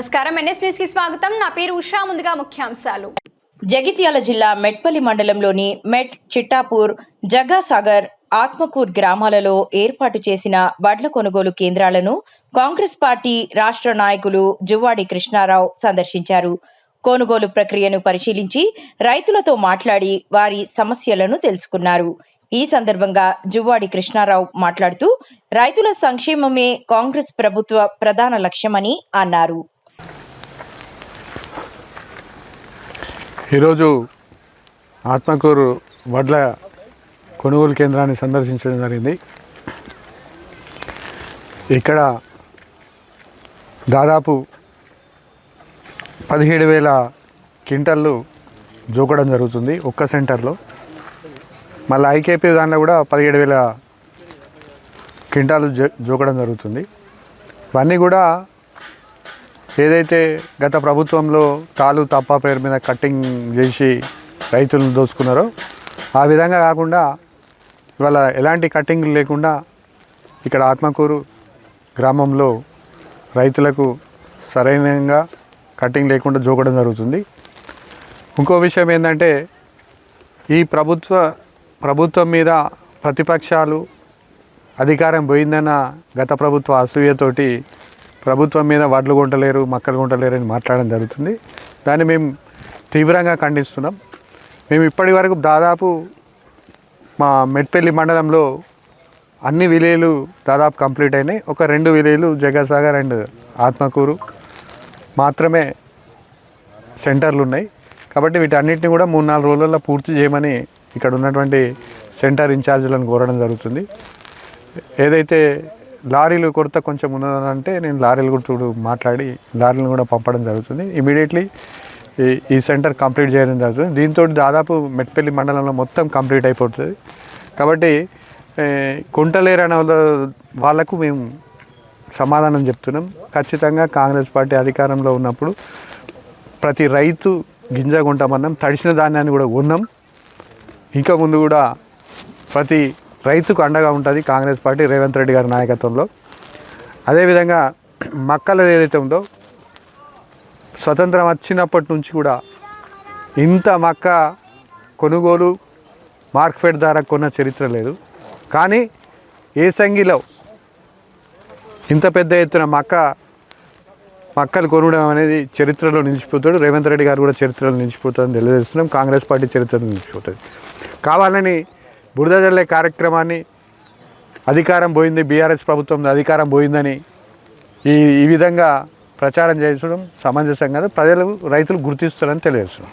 నమస్కారం NS news కి స్వాగతం. నా పేరు ఉషా. ముందుగా ముఖ్యాంశాలు. జగిత్యాల జిల్లా మెట్పల్లి మండలంలోని మెట్, చిట్టాపూర్, జగ్గాసాగర్, ఆత్మకూర్ గ్రామాలలో ఏర్పాటు చేసిన వడ్ల కొనుగోలు కేంద్రాలను కాంగ్రెస్ పార్టీ రాష్ట్ర నాయకులు జువ్వాడి కృష్ణారావు సందర్శించారు. కొనుగోలు ప్రక్రియను పరిశీలించి రైతులతో మాట్లాడి వారి సమస్యలను తెలుసుకున్నారు. ఈ సందర్భంగా జువ్వాడి కృష్ణారావు మాట్లాడుతూ రైతుల సంక్షేమమే కాంగ్రెస్ ప్రభుత్వ ప్రధాన లక్ష్యమని అన్నారు. ఈరోజు ఆత్మకూరు వడ్ల కొనుగోలు కేంద్రాన్ని సందర్శించడం జరిగింది. ఇక్కడ దాదాపు 17,000 క్వింటళ్ళు జోకడం జరుగుతుంది ఒక్క సెంటర్లో. మళ్ళీ ఐకేపీ దాంట్లో కూడా 17,000 క్వింటాలు జోకడం జరుగుతుంది. ఇవన్నీ కూడా ఏదైతే గత ప్రభుత్వంలో తాలు తప్ప పేరు మీద కట్టింగ్ చేసి రైతులను దోచుకున్నారో ఆ విధంగా కాకుండా ఇవాళ ఎలాంటి కట్టింగ్ లేకుండా ఇక్కడ ఆత్మకూరు గ్రామంలో రైతులకు సరైనంగా కట్టింగ్ లేకుండా జోకడం జరుగుతుంది. ఇంకో విషయం ఏంటంటే ఈ ప్రభుత్వం మీద ప్రతిపక్షాలు అధికారం పోయిందన్న గత ప్రభుత్వ అసూయతోటి ప్రభుత్వం మీద వడ్లు కొంటలేరు, మక్కలు కొంటలేరు అని మాట్లాడడం జరుగుతుంది. దాన్ని మేము తీవ్రంగా ఖండిస్తున్నాం. మేము ఇప్పటి వరకు దాదాపు మా మెట్పల్లి మండలంలో అన్ని విలేజ్లు దాదాపు కంప్లీట్ అయినాయి. ఒక 2 విలేజ్లు జగ్గాసాగర్ అండ్ ఆత్మకూరు మాత్రమే సెంటర్లు ఉన్నాయి. కాబట్టి వీటన్నిటిని కూడా 3-4 రోజుల్లో పూర్తి చేయమని ఇక్కడ ఉన్నటువంటి సెంటర్ ఇన్ఛార్జీలను కోరడం జరుగుతుంది. ఏదైతే లారీలు కొరత కొంచెం ఉన్నదంటే నేను లారీలు కూడా మాట్లాడి లారీలను కూడా పంపడం జరుగుతుంది. ఇమీడియట్లీ ఈ సెంటర్ కంప్లీట్ చేయడం జరుగుతుంది. దీంతో దాదాపు మెట్పల్లి మండలంలో మొత్తం కంప్లీట్ అయిపోతుంది. కాబట్టి కొంటలేరనే వాళ్ళకు మేము సమాధానం చెప్తున్నాం. ఖచ్చితంగా కాంగ్రెస్ పార్టీ అధికారంలో ఉన్నప్పుడు ప్రతి రైతు గింజ కొంటామన్నాం, తడిసిన ధాన్యాన్ని కూడా కొన్నాం. ఇంకా ముందు కూడా ప్రతి రైతుకు అండగా ఉంటుంది కాంగ్రెస్ పార్టీ రేవంత్ రెడ్డి గారి నాయకత్వంలో. అదేవిధంగా మక్కలు ఏదైతే ఉందో స్వతంత్రం వచ్చినప్పటి నుంచి కూడా ఇంత మక్క కొనుగోలు మార్కెట్ ద్వారా కొన్న చరిత్ర లేదు. కానీ ఏసంగిలో ఇంత పెద్ద ఎత్తున మక్కలు కొనడం అనేది చరిత్రలో నిలిచిపోతాడు. రేవంత్ రెడ్డి గారు కూడా చరిత్రలో నిలిచిపోతాడని తెలియజేస్తున్నాం. కాంగ్రెస్ పార్టీ చరిత్రలో నిలిచిపోతుంది. కావాలని బురద జల్లే కార్యక్రమాన్ని అధికారం పోయింది, బీఆర్ఎస్ ప్రభుత్వం అధికారం పోయిందని ఈ విధంగా ప్రచారం చేయడం సమంజసం కాదు. రైతులు గుర్తిస్తారని తెలియజేస్తున్నాం.